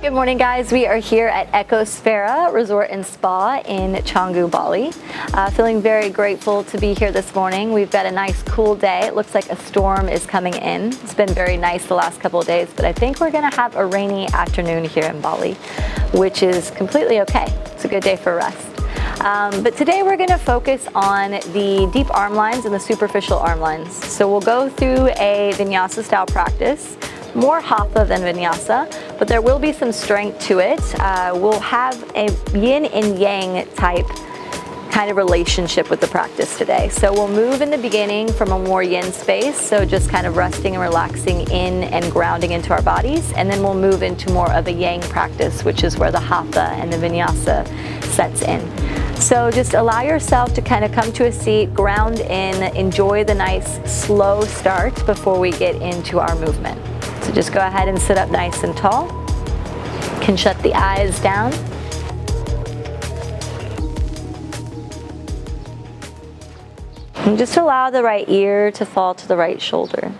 Good morning, guys. We are here at Ecosfera Resort and Spa in Canggu, Bali. Feeling very grateful to be here this morning. We've got a nice cool day. It looks like a storm is coming in. It's been very nice the last couple of days, but I think we're going to have a rainy afternoon here in Bali, which is completely okay. It's a good day for rest. But today we're going to focus on the deep arm lines and the superficial arm lines. So we'll go through a vinyasa style practice. More hatha than vinyasa, but there will be some strength to it. We'll have a yin and yang type kind of relationship with the practice today. So we'll move in the beginning from a more yin space, so just kind of resting and relaxing in and grounding into our bodies, and then we'll move into more of a yang practice, which is where the hatha and the vinyasa sets in. So just allow yourself to kind of come to a seat, ground in, enjoy the nice slow start before we get into our movement. So just go ahead and sit up nice and tall. You can shut the eyes down. And just allow the right ear to fall to the right shoulder.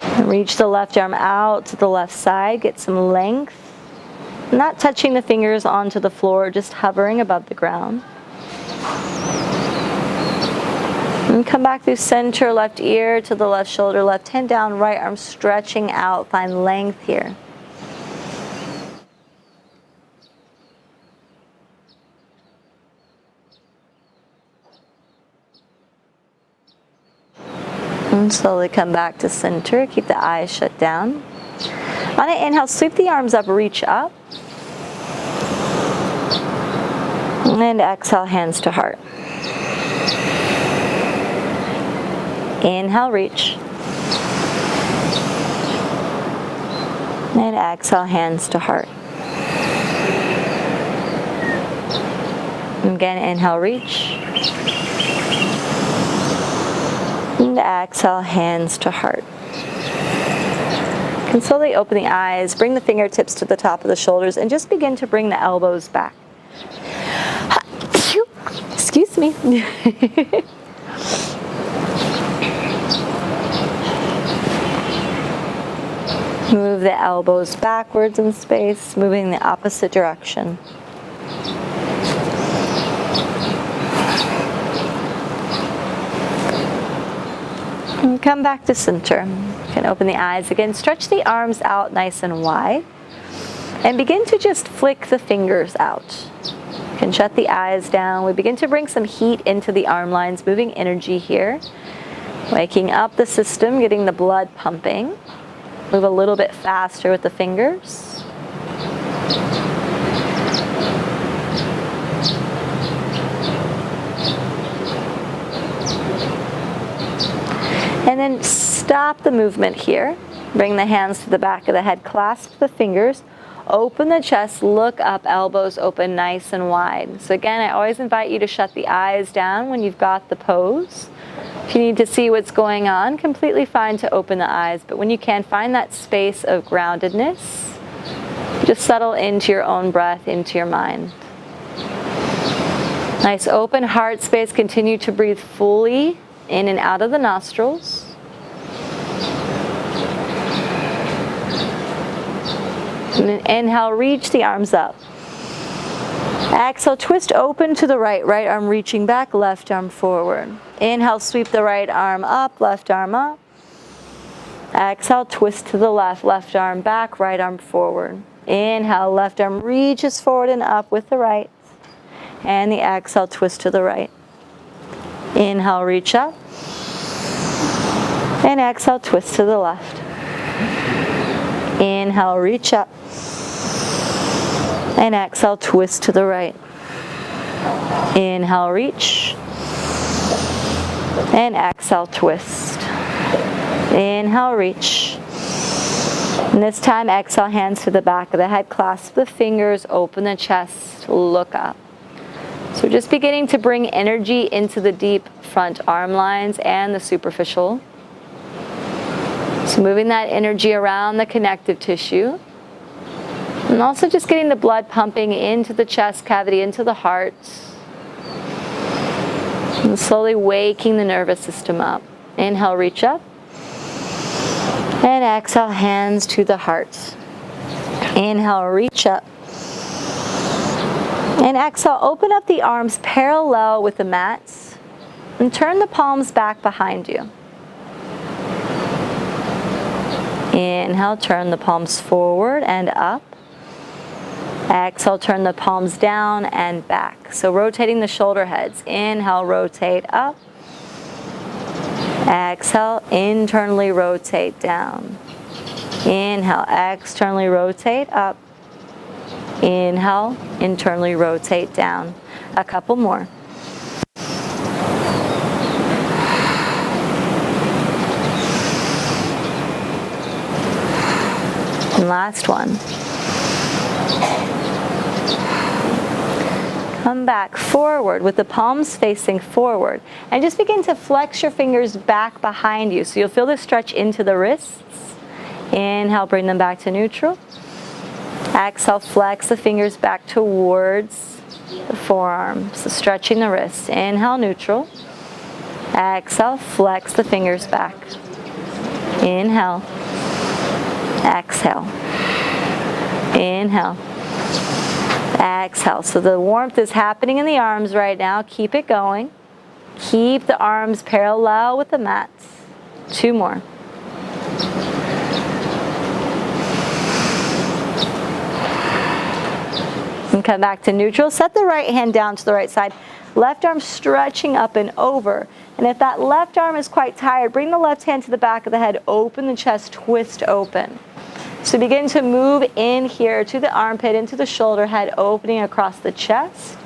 And reach the left arm out to the left side, get some length. Not touching the fingers onto the floor, just hovering above the ground. And come back through center, left ear to the left shoulder, left hand down, right arm stretching out. Find length here. And slowly come back to center. Keep the eyes shut down. On an inhale, sweep the arms up, reach up. And exhale, hands to heart. Inhale, reach. And exhale, hands to heart. Again, inhale, reach. And exhale, hands to heart. You can slowly open the eyes, bring the fingertips to the top of the shoulders, and just begin to bring the elbows back. Excuse me. Move the elbows backwards in space, moving the opposite direction. And come back to center. You can open the eyes again. Stretch the arms out nice and wide. And begin to just flick the fingers out. You can shut the eyes down. We begin to bring some heat into the arm lines, moving energy here. Waking up the system, getting the blood pumping. Move a little bit faster with the fingers. And then stop the movement here. Bring the hands to the back of the head, clasp the fingers, open the chest, look up, elbows open nice and wide. So again, I always invite you to shut the eyes down when you've got the pose. If you need to see what's going on, completely fine to open the eyes, but when you can, find that space of groundedness. Just settle into your own breath, into your mind. Nice open heart space. Continue to breathe fully in and out of the nostrils. And then inhale, reach the arms up. Exhale, twist open to the right. Right arm reaching back, left arm forward. Inhale, sweep the right arm up, left arm up. Exhale, twist to the left. Left arm back, right arm forward. Inhale, left arm reaches forward and up with the right. And the exhale, twist to the right. Inhale, reach up. And exhale, twist to the left. Inhale, reach up. And exhale, twist to the right. Inhale, reach. And exhale, twist. Inhale, reach. And this time, exhale, hands to the back of the head, clasp the fingers, open the chest, look up. So just beginning to bring energy into the deep front arm lines and the superficial. So moving that energy around the connective tissue. And also just getting the blood pumping into the chest cavity, into the heart. And slowly waking the nervous system up. Inhale, reach up. And exhale, hands to the heart. Inhale, reach up. And exhale, open up the arms parallel with the mats and turn the palms back behind you. Inhale, turn the palms forward and up. Exhale, turn the palms down and back. So rotating the shoulder heads. Inhale, rotate up. Exhale, internally rotate down. Inhale, externally rotate up. Inhale, internally rotate down. A couple more. And last one. Come back forward with the palms facing forward. And just begin to flex your fingers back behind you. So you'll feel this stretch into the wrists. Inhale, bring them back to neutral. Exhale, flex the fingers back towards the forearms. So stretching the wrists. Inhale, neutral. Exhale, flex the fingers back. Inhale. Exhale. Inhale. Exhale. So the warmth is happening in the arms right now. Keep it going. Keep the arms parallel with the mats. 2 more. And come back to neutral. Set the right hand down to the right side. Left arm stretching up and over. And if that left arm is quite tired, bring the left hand to the back of the head. Open the chest, twist open. So begin to move in here to the armpit, into the shoulder head, opening across the chest,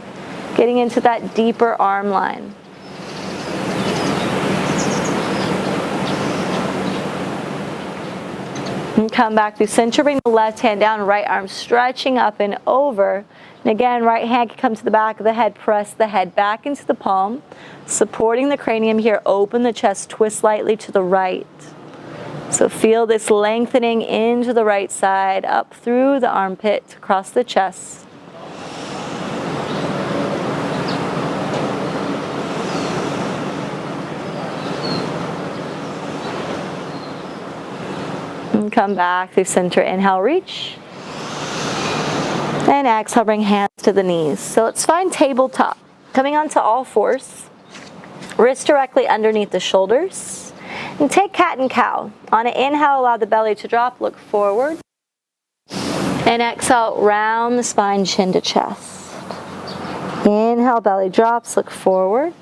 getting into that deeper arm line. And come back through center, bring the left hand down, right arm stretching up and over. And again, right hand can come to the back of the head, press the head back into the palm, supporting the cranium here, open the chest, twist lightly to the right. So feel this lengthening into the right side, up through the armpit, across the chest. And come back through center, inhale, reach. And exhale, bring hands to the knees. So let's find tabletop. Coming onto all fours, wrists directly underneath the shoulders. And take cat and cow. On an inhale, allow the belly to drop, look forward. And exhale, round the spine, chin to chest. Inhale, belly drops, look forward.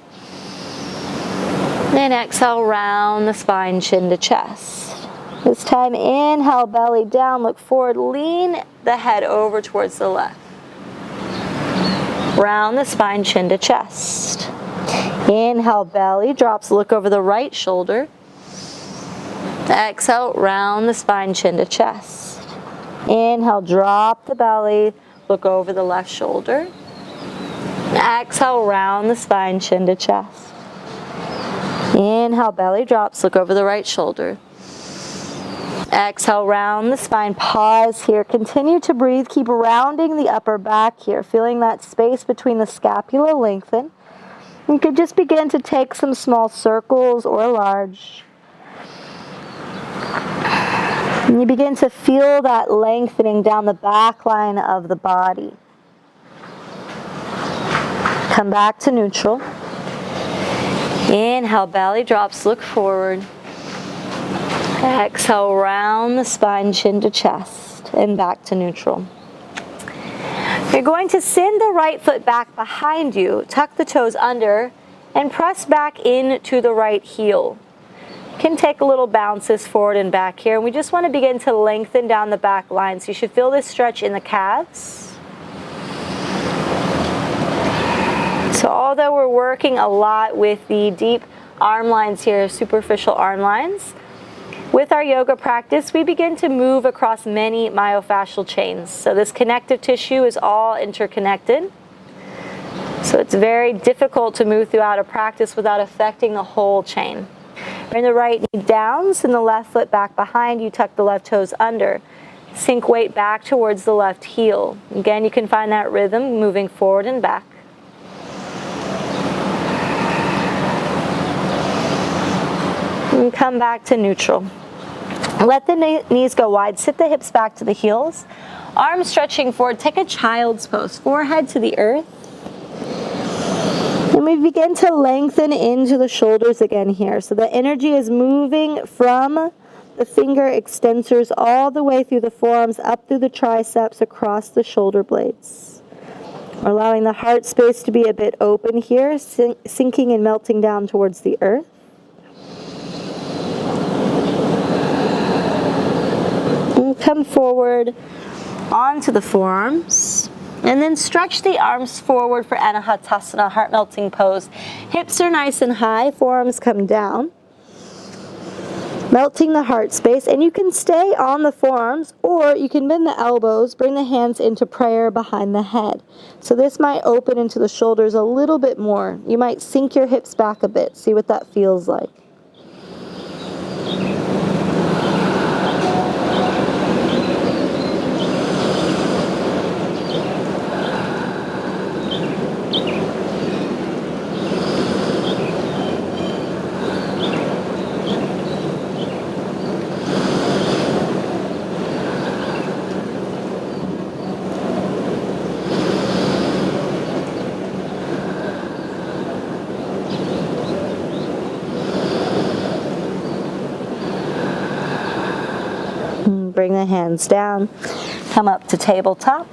And exhale, round the spine, chin to chest. This time, inhale, belly down, look forward, lean the head over towards the left. Round the spine, chin to chest. Inhale, belly drops, look over the right shoulder. Exhale, round the spine, chin to chest. Inhale, drop the belly, look over the left shoulder. Exhale, round the spine, chin to chest. Inhale, belly drops, look over the right shoulder. Exhale, round the spine, pause here. Continue to breathe, keep rounding the upper back here, feeling that space between the scapula lengthen. You could just begin to take some small circles or large. And you begin to feel that lengthening down the back line of the body. Come back to neutral. Inhale, belly drops, look forward. Exhale, round the spine, chin to chest, and back to neutral. You're going to send the right foot back behind you, tuck the toes under, and press back into the right heel. Can take a little bounces forward and back here. And we just want to begin to lengthen down the back line. So you should feel this stretch in the calves. So although we're working a lot with the deep arm lines here, superficial arm lines, with our yoga practice, we begin to move across many myofascial chains. So this connective tissue is all interconnected. So it's very difficult to move throughout a practice without affecting the whole chain. Bring the right knee down, send the left foot back behind you, tuck the left toes under. Sink weight back towards the left heel. Again, you can find that rhythm moving forward and back. And come back to neutral. Let the knees go wide. Sit the hips back to the heels. Arms stretching forward. Take a child's pose. Forehead to the earth. And we begin to lengthen into the shoulders again here. So the energy is moving from the finger extensors all the way through the forearms, up through the triceps, across the shoulder blades. We're allowing the heart space to be a bit open here, sinking and melting down towards the earth. And come forward onto the forearms. And then stretch the arms forward for Anahatasana, heart-melting pose. Hips are nice and high, forearms come down. Melting the heart space, and you can stay on the forearms, or you can bend the elbows, bring the hands into prayer behind the head. So this might open into the shoulders a little bit more. You might sink your hips back a bit, see what that feels like. Bring the hands down, come up to tabletop,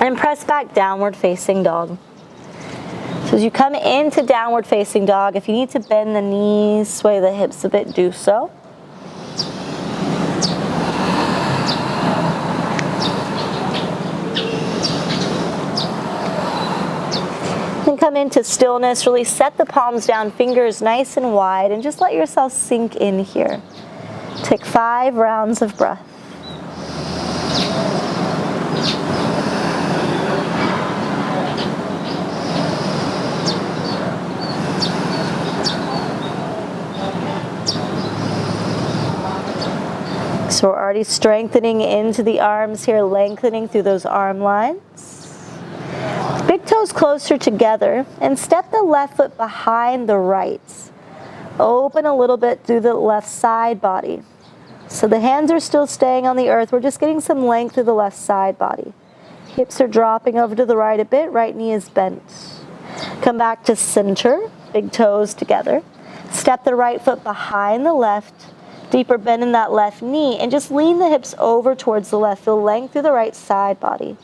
and press back downward facing dog. So as you come into downward facing dog, if you need to bend the knees, sway the hips a bit, do so. Then come into stillness, really set the palms down, fingers nice and wide, and just let yourself sink in here. Take 5 rounds of breath. So we're already strengthening into the arms here, lengthening through those arm lines. Big toes closer together, and step the left foot behind the right. Open a little bit through the left side body. So the hands are still staying on the earth. We're just getting some length through the left side body. Hips are dropping over to the right a bit. Right knee is bent. Come back to center. Big toes together. Step the right foot behind the left. Deeper bend in that left knee. And just lean the hips over towards the left. Feel length through the right side body.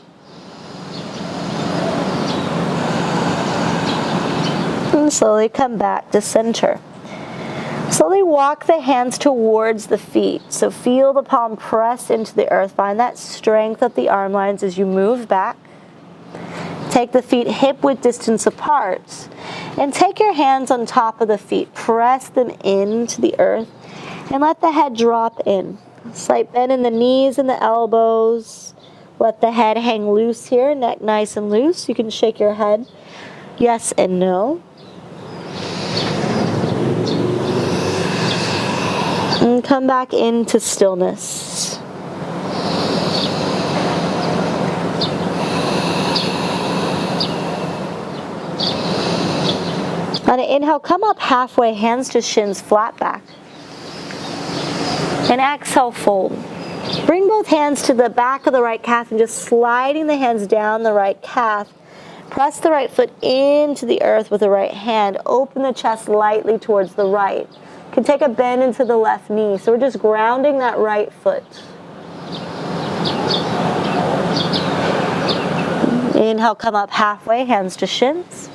And slowly come back to center. Slowly walk the hands towards the feet. So feel the palm press into the earth. Find that strength at the arm lines as you move back. Take the feet hip width distance apart. And take your hands on top of the feet. Press them into the earth. And let the head drop in. Slight bend in the knees and the elbows. Let the head hang loose here. Neck nice and loose. You can shake your head yes and no. And come back into stillness. On an inhale, come up halfway, hands to shins, flat back. And exhale, fold. Bring both hands to the back of the right calf and just sliding the hands down the right calf. Press the right foot into the earth with the right hand. Open the chest lightly towards the right. You can take a bend into the left knee. So we're just grounding that right foot. Inhale, come up halfway, hands to shins.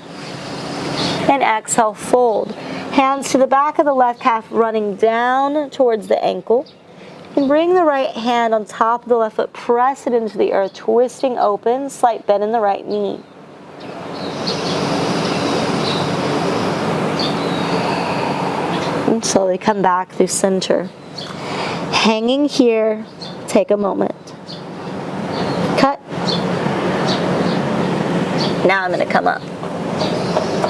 And exhale, fold. Hands to the back of the left calf, running down towards the ankle. And bring the right hand on top of the left foot, press it into the earth, twisting open, slight bend in the right knee. And slowly come back through center. Hanging here, take a moment. Cut. Now I'm going to come up.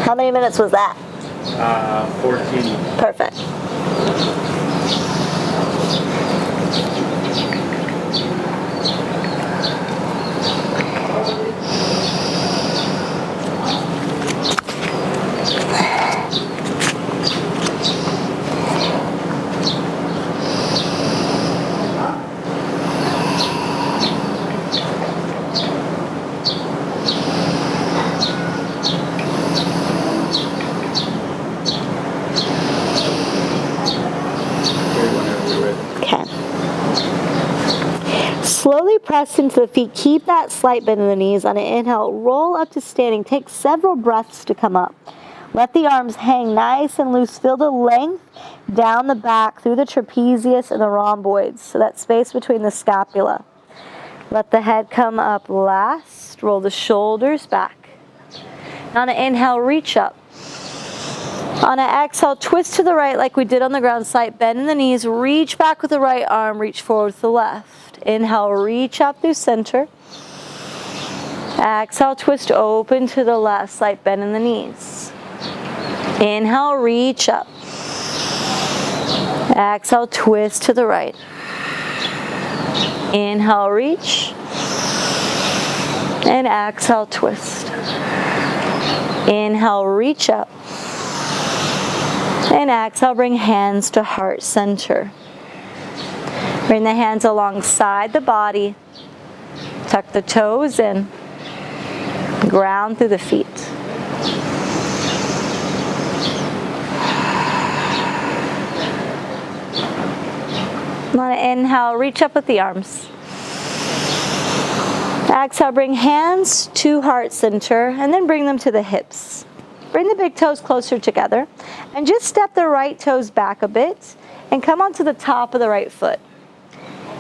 How many minutes was that? 14. Perfect. press into the feet. Keep that slight bend in the knees. On an inhale, roll up to standing. Take several breaths to come up. Let the arms hang nice and loose. Feel the length down the back through the trapezius and the rhomboids. So that space between the scapula. Let the head come up last. Roll the shoulders back. On an inhale, reach up. On an exhale, twist to the right like we did on the ground. Slight bend in the knees. Reach back with the right arm. Reach forward with the left. Inhale, reach up through center. Exhale, twist open to the left. Slight bend in the knees. Inhale, reach up. Exhale, twist to the right. Inhale, reach. And exhale, twist. Inhale, reach up. And exhale, bring hands to heart center. Bring the hands alongside the body. Tuck the toes in. Ground through the feet. On an inhale, reach up with the arms. Exhale, bring hands to heart center and then bring them to the hips. Bring the big toes closer together and just step the right toes back a bit and come onto the top of the right foot.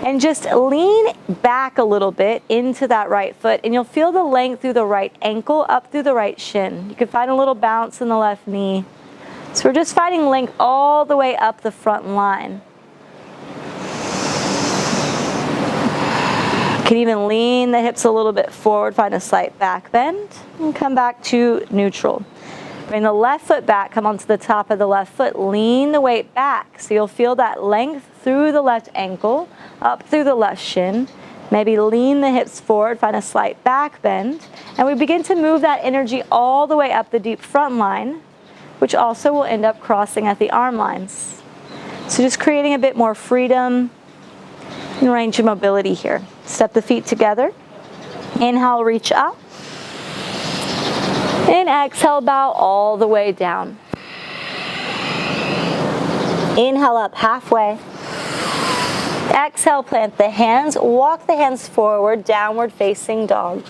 And just lean back a little bit into that right foot and you'll feel the length through the right ankle, up through the right shin. You can find a little bounce in the left knee. So we're just finding length all the way up the front line. You can even lean the hips a little bit forward, find a slight back bend, and come back to neutral. Bring the left foot back, come onto the top of the left foot, lean the weight back. So you'll feel that length through the left ankle, up through the left shin. Maybe lean the hips forward, find a slight back bend. And we begin to move that energy all the way up the deep front line, which also will end up crossing at the arm lines. So just creating a bit more freedom and range of mobility here. Step the feet together. Inhale, reach up. And exhale, bow all the way down. Inhale up halfway. Exhale, plant the hands. Walk the hands forward, downward facing dog.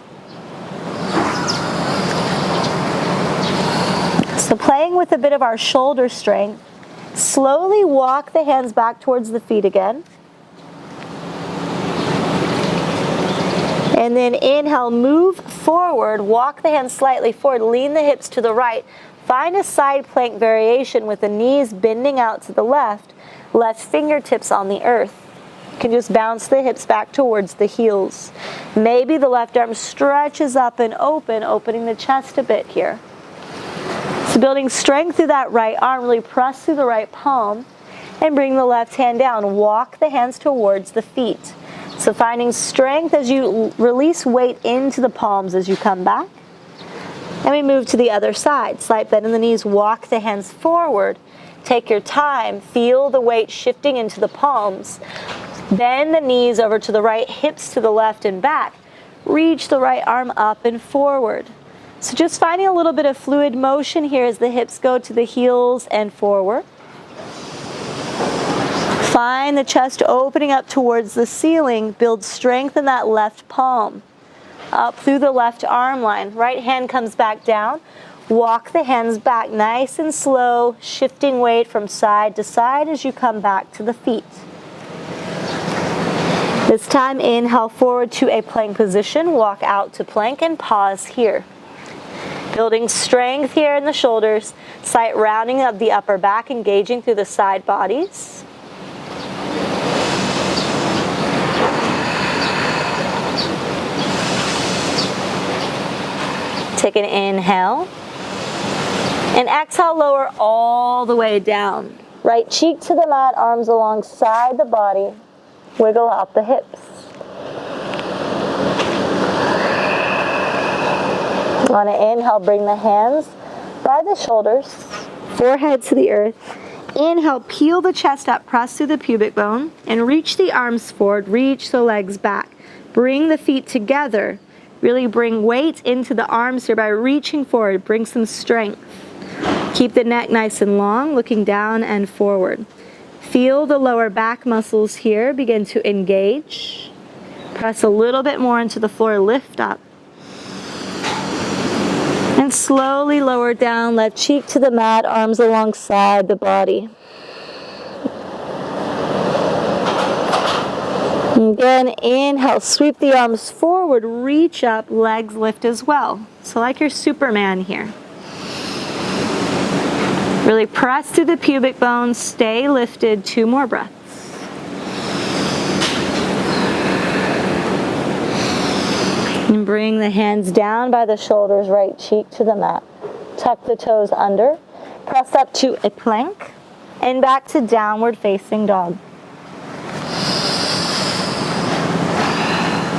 So playing with a bit of our shoulder strength, slowly walk the hands back towards the feet again. And then inhale, move forward, walk the hands slightly forward, lean the hips to the right. Find a side plank variation with the knees bending out to the left fingertips on the earth. You can just bounce the hips back towards the heels. Maybe the left arm stretches up and open, opening the chest a bit here. So building strength through that right arm, really press through the right palm and bring the left hand down. Walk the hands towards the feet. So finding strength as you release weight into the palms as you come back. And we move to the other side. Slight bend in the knees, walk the hands forward. Take your time, feel the weight shifting into the palms. Bend the knees over to the right, hips to the left and back. Reach the right arm up and forward. So just finding a little bit of fluid motion here as the hips go to the heels and forward. Find the chest opening up towards the ceiling. Build strength in that left palm. Up through the left arm line. Right hand comes back down. Walk the hands back nice and slow, shifting weight from side to side as you come back to the feet. This time, inhale forward to a plank position. Walk out to plank and pause here. Building strength here in the shoulders. Slight rounding of the upper back, engaging through the side bodies. Take an inhale. And exhale, lower all the way down. Right cheek to the mat, arms alongside the body. Wiggle out the hips. On an inhale, bring the hands by the shoulders, forehead to the earth. Inhale, peel the chest up, press through the pubic bone, and reach the arms forward, reach the legs back. Bring the feet together. Really bring weight into the arms here by reaching forward. Bring some strength. Keep the neck nice and long, looking down and forward. Feel the lower back muscles here begin to engage. Press a little bit more into the floor, lift up. And slowly lower down, left cheek to the mat, arms alongside the body. Again, inhale, sweep the arms forward, reach up, legs lift as well. So like your Superman here. Really press through the pubic bones, stay lifted, 2 more breaths. And bring the hands down by the shoulders, right cheek to the mat. Tuck the toes under, press up to a plank, and back to downward facing dog.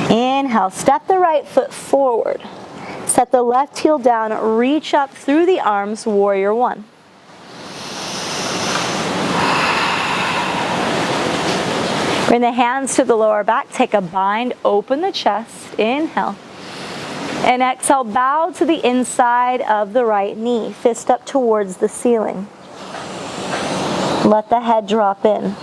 Inhale, step the right foot forward. Set the left heel down, reach up through the arms, warrior 1. Bring the hands to the lower back, take a bind, open the chest, inhale. And exhale, bow to the inside of the right knee, fist up towards the ceiling. Let the head drop in.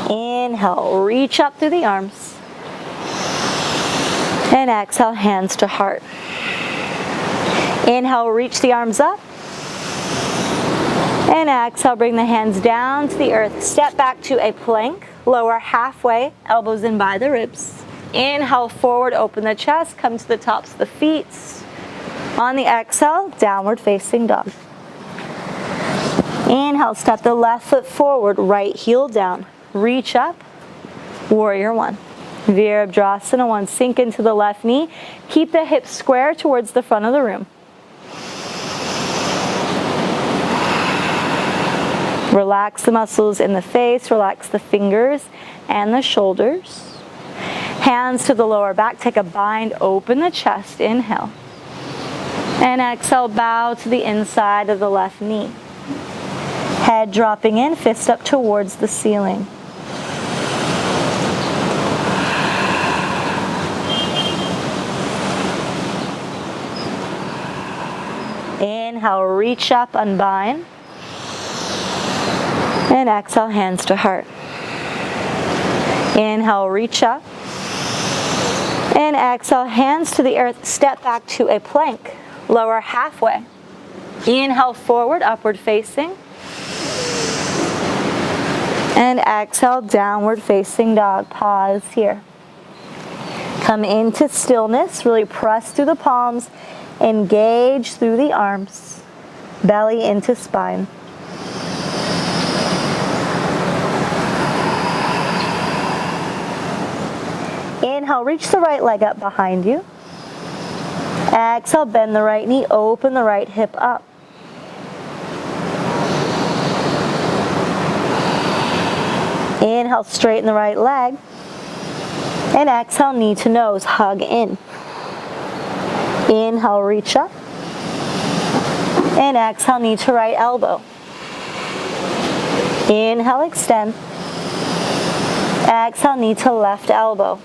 Inhale, reach up through the arms. And exhale, hands to heart. Inhale, reach the arms up. And exhale, bring the hands down to the earth. Step back to a plank, lower halfway, elbows in by the ribs. Inhale, forward, open the chest, come to the tops of the feet. On the exhale, downward facing dog. Inhale, step the left foot forward, right heel down. Reach up, warrior 1. Virabhadrasana 1, sink into the left knee. Keep the hips square towards the front of the room. Relax the muscles in the face, relax the fingers and the shoulders. Hands to the lower back, take a bind, open the chest, inhale. And exhale, bow to the inside of the left knee. Head dropping in, fist up towards the ceiling. Inhale, reach up, unbind. And exhale, hands to heart. Inhale, reach up. And exhale, hands to the earth. Step back to a plank. Lower halfway. Inhale, forward, upward facing. And exhale, downward facing dog. Pause here. Come into stillness. Really press through the palms. Engage through the arms. Belly into spine. Inhale, reach the right leg up behind you. Exhale, bend the right knee, open the right hip up. Inhale, straighten the right leg. And exhale, knee to nose, hug in. Inhale, reach up. And exhale, knee to right elbow. Inhale, extend. Exhale, knee to left elbow.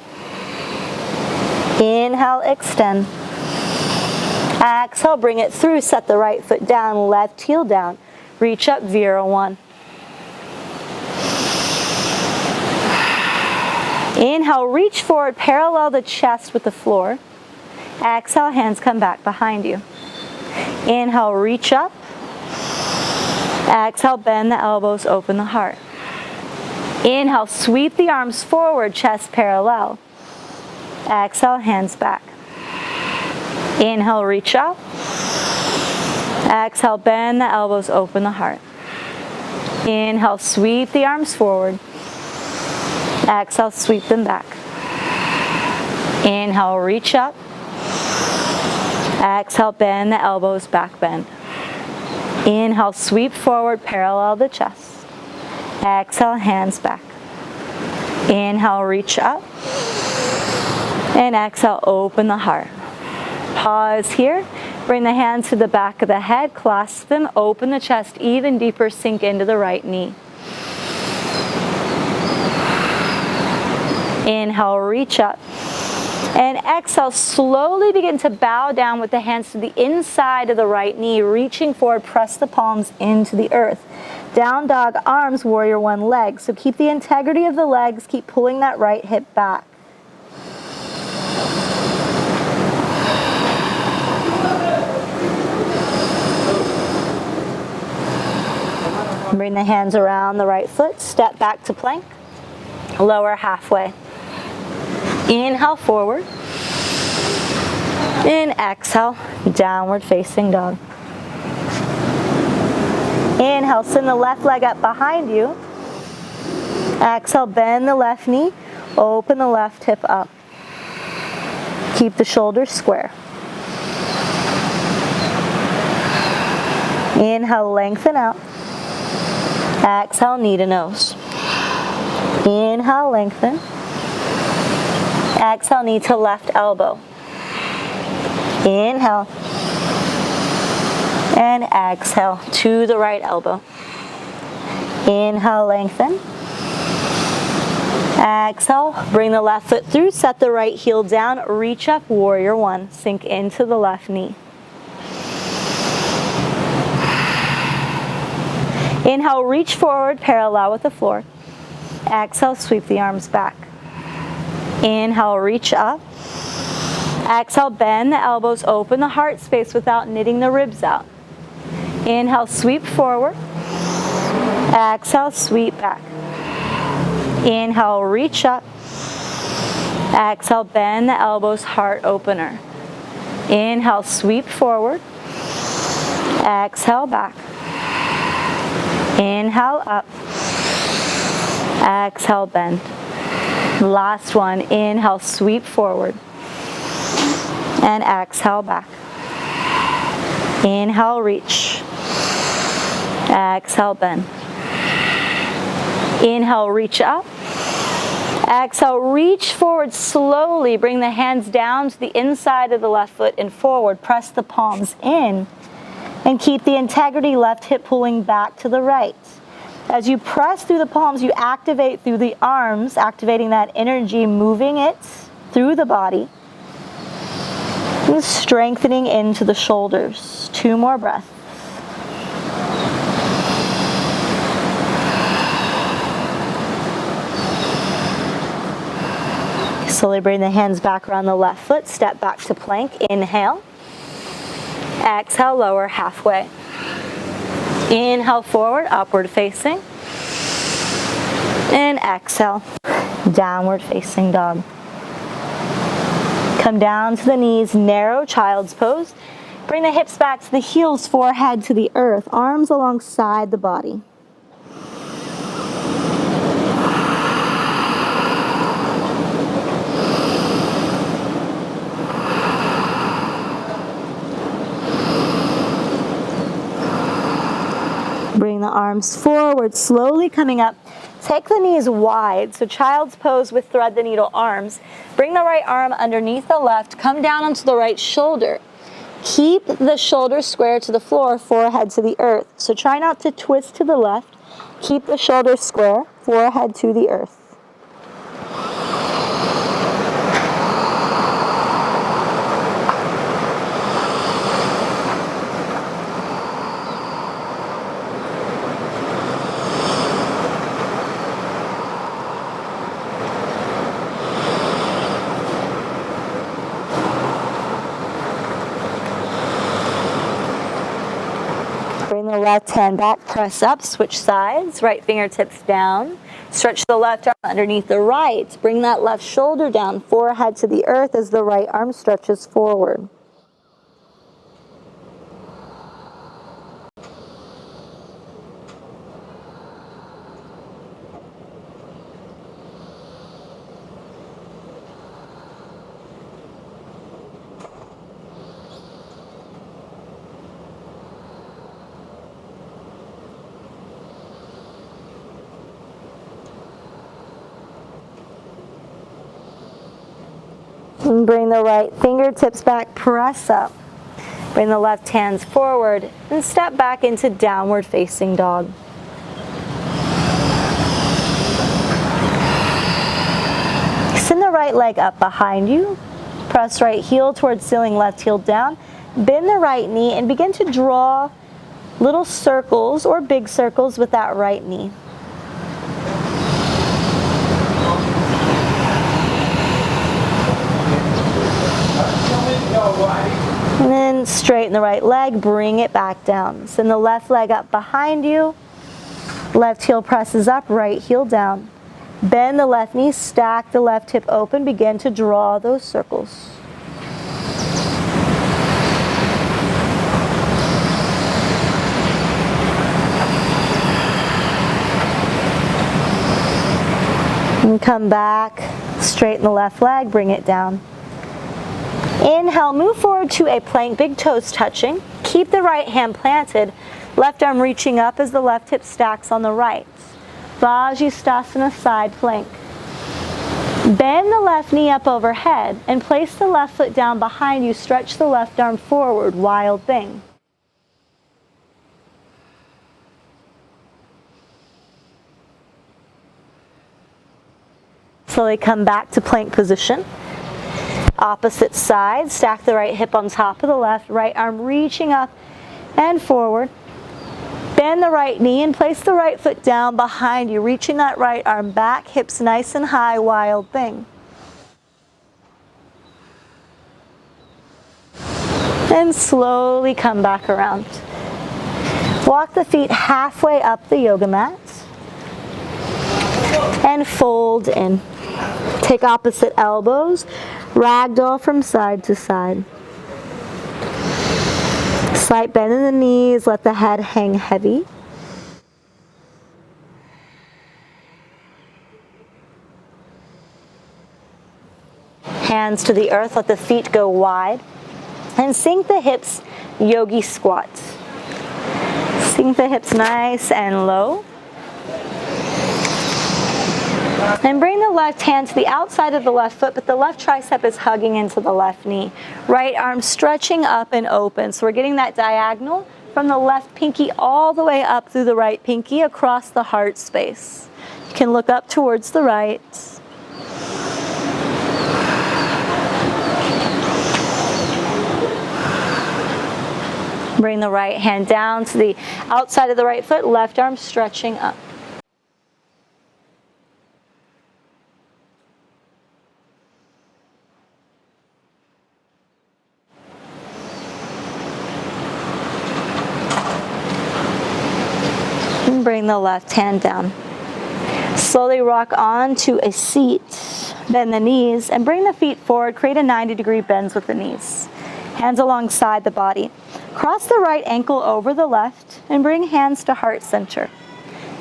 Inhale, extend. Exhale, bring it through, set the right foot down, left heel down. Reach up, Vira 1. Inhale, reach forward, parallel the chest with the floor. Exhale, hands come back behind you. Inhale, reach up. Exhale, bend the elbows, open the heart. Inhale, sweep the arms forward, chest parallel. Exhale, hands back. Inhale, reach up. Exhale, bend the elbows, open the heart. Inhale, sweep the arms forward. Exhale, sweep them back. Inhale, reach up. Exhale, bend the elbows, back bend. Inhale, sweep forward, parallel the chest. Exhale, hands back. Inhale, reach up. And exhale, open the heart. Pause here. Bring the hands to the back of the head, clasp them, open the chest even deeper, sink into the right knee. Inhale, reach up. And exhale, slowly begin to bow down with the hands to the inside of the right knee, reaching forward, press the palms into the earth. Down dog, arms, warrior one, legs. So keep the integrity of the legs, keep pulling that right hip back. Bring the hands around the right foot, step back to plank, lower halfway. Inhale, forward. And exhale, downward facing dog. Inhale, send the left leg up behind you. Exhale, bend the left knee, open the left hip up. Keep the shoulders square. Inhale, lengthen out. Exhale, knee to nose. Inhale, lengthen. Exhale, knee to left elbow. Inhale. And exhale to the right elbow. Inhale, lengthen. Exhale, bring the left foot through, set the right heel down, reach up, warrior one, sink into the left knee. Inhale, reach forward, parallel with the floor. Exhale, sweep the arms back. Inhale, reach up. Exhale, bend the elbows, open the heart space without knitting the ribs out. Inhale, sweep forward. Exhale, sweep back. Inhale, reach up. Exhale, bend the elbows, heart opener. Inhale, sweep forward. Exhale, back. Inhale, up. Exhale, bend. Last one. Inhale, sweep forward. And exhale, back. Inhale, reach. Exhale, bend. Inhale, reach up. Exhale, reach forward slowly. Bring the hands down to the inside of the left foot and forward. Press the palms in. And keep the integrity, left hip pulling back to the right. As you press through the palms, you activate through the arms, activating that energy, moving it through the body. And strengthening into the shoulders. 2 more breaths. Slowly bring the hands back around the left foot, step back to plank, inhale. Exhale, lower halfway. Inhale, forward, upward facing. And exhale, downward facing dog. Come down to the knees, narrow child's pose. Bring the hips back to the heels, forehead to the earth, arms alongside the body. Bring the arms forward, slowly coming up. Take the knees wide, so child's pose with thread the needle arms. Bring the right arm underneath the left, come down onto the right shoulder. Keep the shoulders square to the floor, forehead to the earth. So try not to twist to the left. Keep the shoulders square, forehead to the earth. Bring the left hand back, press up, switch sides, right fingertips down. Stretch the left arm underneath the right. Bring that left shoulder down, forehead to the earth as the right arm stretches forward. And bring the right fingertips back, press up. Bring the left hands forward and step back into downward facing dog. Send the right leg up behind you. Press right heel towards ceiling, left heel down. Bend the right knee and begin to draw little circles or big circles with that right knee. And then straighten the right leg, bring it back down. Send the left leg up behind you. Left heel presses up, right heel down. Bend the left knee, stack the left hip open, begin to draw those circles. And come back, straighten the left leg, bring it down. Inhale, move forward to a plank, big toes touching. Keep the right hand planted, left arm reaching up as the left hip stacks on the right. Vajrasthana side plank. Bend the left knee up overhead and place the left foot down behind you. Stretch the left arm forward, wild thing. Slowly come back to plank position. Opposite side, stack the right hip on top of the left, right arm reaching up and forward. Bend the right knee and place the right foot down behind you, reaching that right arm back, hips nice and high, wild thing. And slowly come back around. Walk the feet halfway up the yoga mat and fold in. Take opposite elbows, ragdoll from side to side. Slight bend in the knees, let the head hang heavy. Hands to the earth, let the feet go wide. And sink the hips, yogi squats. Sink the hips nice and low. And bring the left hand to the outside of the left foot, but the left tricep is hugging into the left knee. Right arm stretching up and open. So we're getting that diagonal from the left pinky all the way up through the right pinky across the heart space. You can look up towards the right. Bring the right hand down to the outside of the right foot, left arm stretching up. Bring the left hand down. Slowly rock onto a seat. Bend the knees and bring the feet forward. Create a 90-degree bends with the knees. Hands alongside the body. Cross the right ankle over the left and bring hands to heart center.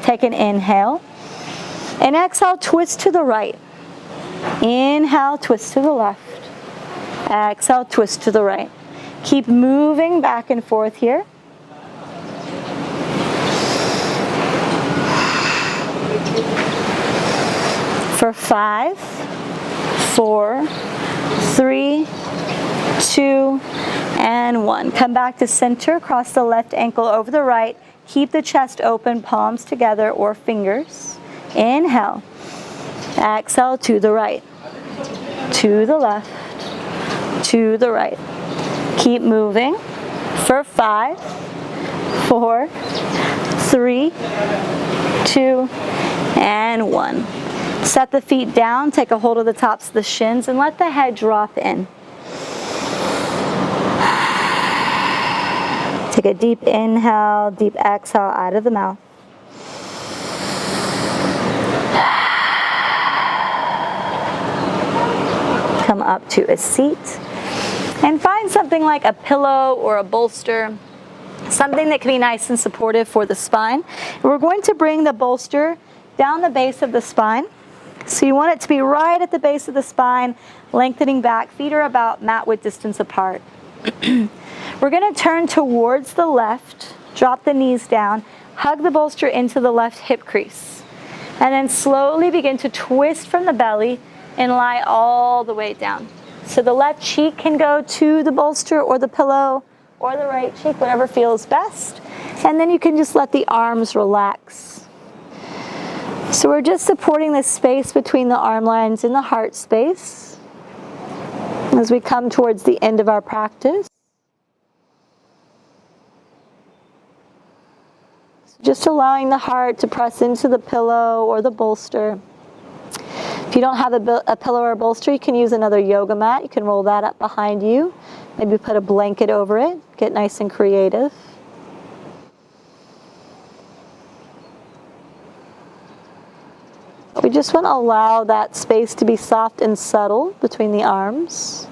Take an inhale. And exhale, twist to the right. Inhale, twist to the left. Exhale, twist to the right. Keep moving back and forth here. For 5, 4, 3, 2, and 1. Come back to center, cross the left ankle over the right. Keep the chest open, palms together or fingers. Inhale. Exhale to the right. To the left. To the right. Keep moving. For 5, 4, 3, 2, and 1. Set the feet down, take a hold of the tops of the shins, and let the head drop in. Take a deep inhale, deep exhale out of the mouth. Come up to a seat. And find something like a pillow or a bolster, something that can be nice and supportive for the spine. And we're going to bring the bolster down the base of the spine. So you want it to be right at the base of the spine, lengthening back. Feet are about mat width distance apart. We're going to turn towards the left, drop the knees down, hug the bolster into the left hip crease. And then slowly begin to twist from the belly and lie all the way down. So the left cheek can go to the bolster or the pillow, or the right cheek, whatever feels best. And then you can just let the arms relax. So we're just supporting the space between the arm lines and the heart space. As we come towards the end of our practice, just allowing the heart to press into the pillow or the bolster. If you don't have a pillow or a bolster, you can use another yoga mat. You can roll that up behind you. Maybe put a blanket over it. Get nice and creative. We just want to allow that space to be soft and subtle between the arms.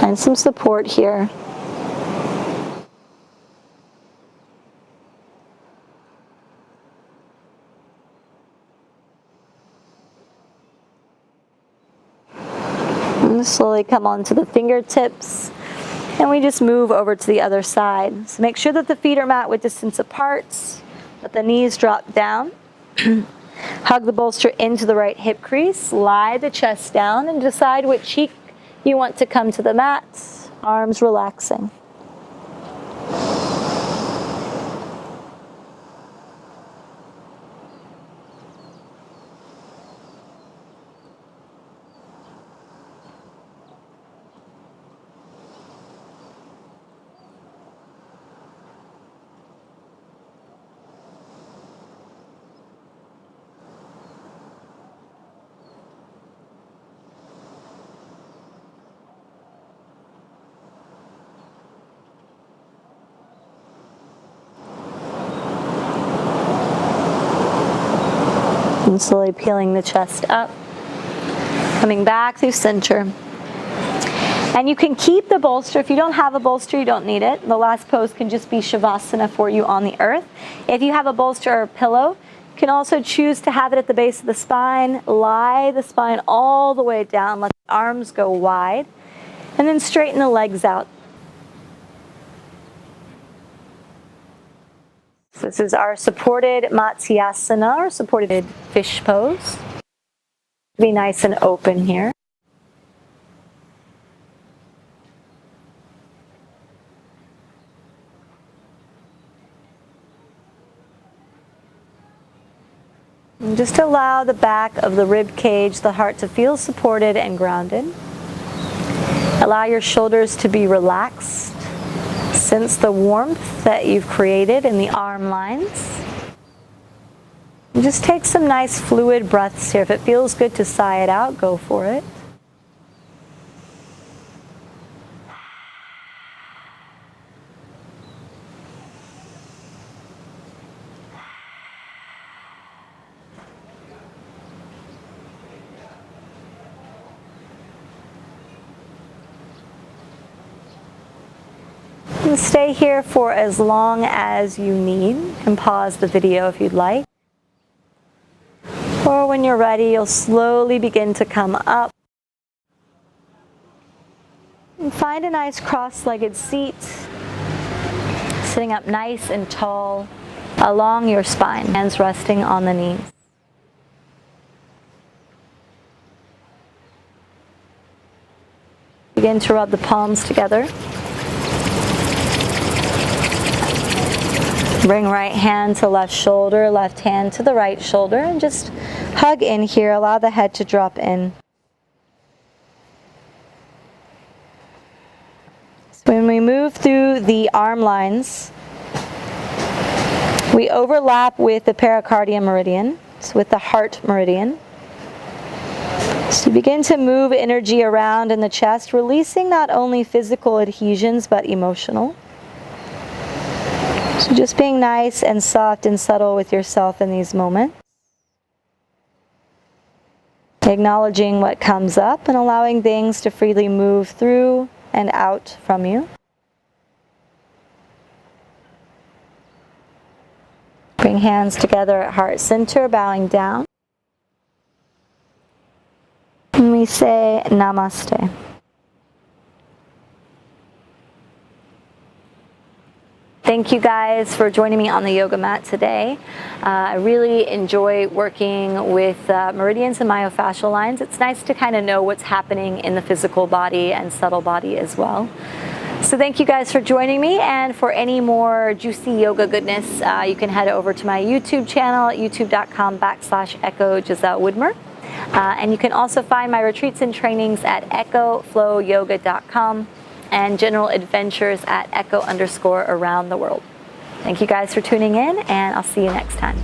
Find some support here. And slowly come onto the fingertips. And we just move over to the other side. So make sure that the feet are mat width distance apart. Let the knees drop down. Hug the bolster into the right hip crease. Slide the chest down and decide which cheek you want to come to the mat. Arms relaxing. And slowly peeling the chest up, coming back through center. And you can keep the bolster. If you don't have a bolster, you don't need it. The last pose can just be Shavasana for you on the earth. If you have a bolster or a pillow, you can also choose to have it at the base of the spine. Lie the spine all the way down. Let the arms go wide. And then straighten the legs out. This is our supported Matsyasana, or supported fish pose. Be nice and open here. And just allow the back of the rib cage, the heart, to feel supported and grounded. Allow your shoulders to be relaxed. Sense the warmth that you've created in the arm lines. And just take some nice fluid breaths here. If it feels good to sigh it out, go for it. And stay here for as long as you need. You can pause the video if you'd like. Or when you're ready, you'll slowly begin to come up. And find a nice cross-legged seat. Sitting up nice and tall along your spine. Hands resting on the knees. Begin to rub the palms together. Bring right hand to left shoulder, left hand to the right shoulder, and just hug in here. Allow the head to drop in. So when we move through the arm lines, we overlap with the pericardium meridian, so with the heart meridian. So begin to move energy around in the chest, releasing not only physical adhesions, but emotional. So just being nice and soft and subtle with yourself in these moments. Acknowledging what comes up and allowing things to freely move through and out from you. Bring hands together at heart center, bowing down. And we say Namaste. Thank you guys for joining me on the yoga mat today. I really enjoy working with meridians and myofascial lines. It's nice to kind of know what's happening in the physical body and subtle body as well. So thank you guys for joining me, and for any more juicy yoga goodness, you can head over to my YouTube channel at youtube.com/Echo Giselle Woodmer. And you can also find my retreats and trainings at echoflowyoga.com and general adventures at echo_around the world. Thank you guys for tuning in, and I'll see you next time.